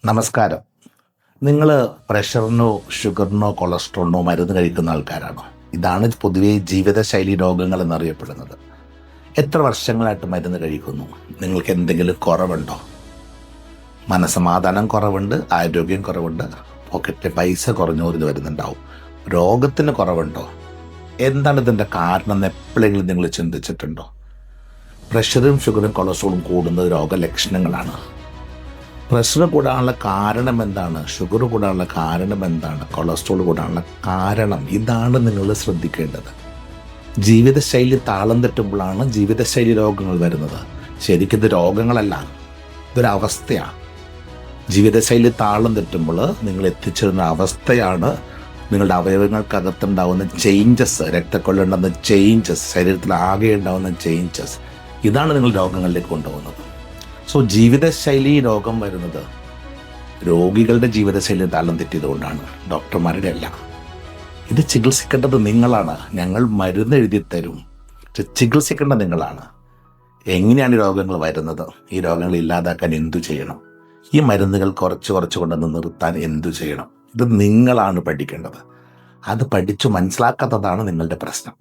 നമസ്കാരം. നിങ്ങൾ പ്രഷറിനോ ഷുഗറിനോ കൊളസ്ട്രോളിനോ മരുന്ന് കഴിക്കുന്ന ആൾക്കാരാണോ? ഇതാണ് പൊതുവേ ജീവിതശൈലി രോഗങ്ങൾ എന്നറിയപ്പെടുന്നത്. എത്ര വർഷങ്ങളായിട്ട് മരുന്ന് കഴിക്കുന്നു? നിങ്ങൾക്ക് എന്തെങ്കിലും കുറവുണ്ടോ? മനസമാധാനം കുറവുണ്ട്, ആരോഗ്യം കുറവുണ്ട്, പോക്കറ്റിലെ പൈസ കുറഞ്ഞു വരുന്നുണ്ടാവും. രോഗത്തിന് കുറവുണ്ടോ? എന്താണ് ഇതിൻ്റെ കാരണം എന്ന് എപ്പോഴെങ്കിലും നിങ്ങൾ ചിന്തിച്ചിട്ടുണ്ടോ? പ്രഷറും ഷുഗറും കൊളസ്ട്രോളും കൂടുന്നത് രോഗലക്ഷണങ്ങളാണ്. പ്രഷർ കൂടാനുള്ള കാരണം എന്താണ്? ഷുഗർ കൂടാനുള്ള കാരണം എന്താണ്? കൊളസ്ട്രോൾ കൂടാനുള്ള കാരണം ഇതാണ് നിങ്ങൾ ശ്രദ്ധിക്കേണ്ടത്. ജീവിതശൈലി താളം തെറ്റുമ്പോഴാണ് ജീവിതശൈലി രോഗങ്ങൾ വരുന്നത്. ശരിക്കും ഇത് രോഗങ്ങളല്ല, ഇതൊരവസ്ഥയാണ്. ജീവിതശൈലി താളം തെറ്റുമ്പോൾ നിങ്ങൾ എത്തിച്ചേരുന്ന അവസ്ഥയാണ് നിങ്ങളുടെ അവയവങ്ങൾക്കകത്തുണ്ടാവുന്ന ചേഞ്ചസ്, രക്തക്കൊള്ളുണ്ടാകുന്ന ചേഞ്ചസ്, ശരീരത്തിൽ ആകെ ഉണ്ടാകുന്ന ചേഞ്ചസ്, ഇതാണ് നിങ്ങൾ രോഗങ്ങളിലേക്ക് കൊണ്ടുപോകുന്നത്. സോ ജീവിതശൈലി രോഗം വരുന്നത് രോഗികളുടെ ജീവിതശൈലി താളം തെറ്റിയതുകൊണ്ടാണ്, ഡോക്ടർമാരുടെ അല്ല. ഇത് ചികിത്സിക്കേണ്ടത് നിങ്ങളാണ്. ഞങ്ങൾ മരുന്ന് എഴുതി തരും, ചികിത്സിക്കേണ്ടത് നിങ്ങളാണ്. എങ്ങനെയാണ് ഈ രോഗങ്ങൾ വരുന്നത്? ഈ രോഗങ്ങൾ ഇല്ലാതാക്കാൻ എന്തു ചെയ്യണം? ഈ മരുന്നുകൾ കുറച്ച് കൊണ്ടുവന്ന് നിർത്താൻ എന്തു ചെയ്യണം? ഇത് നിങ്ങളാണ് പഠിക്കേണ്ടത്. അത് പഠിച്ചു മനസ്സിലാക്കാത്തതാണ് നിങ്ങളുടെ പ്രശ്നം.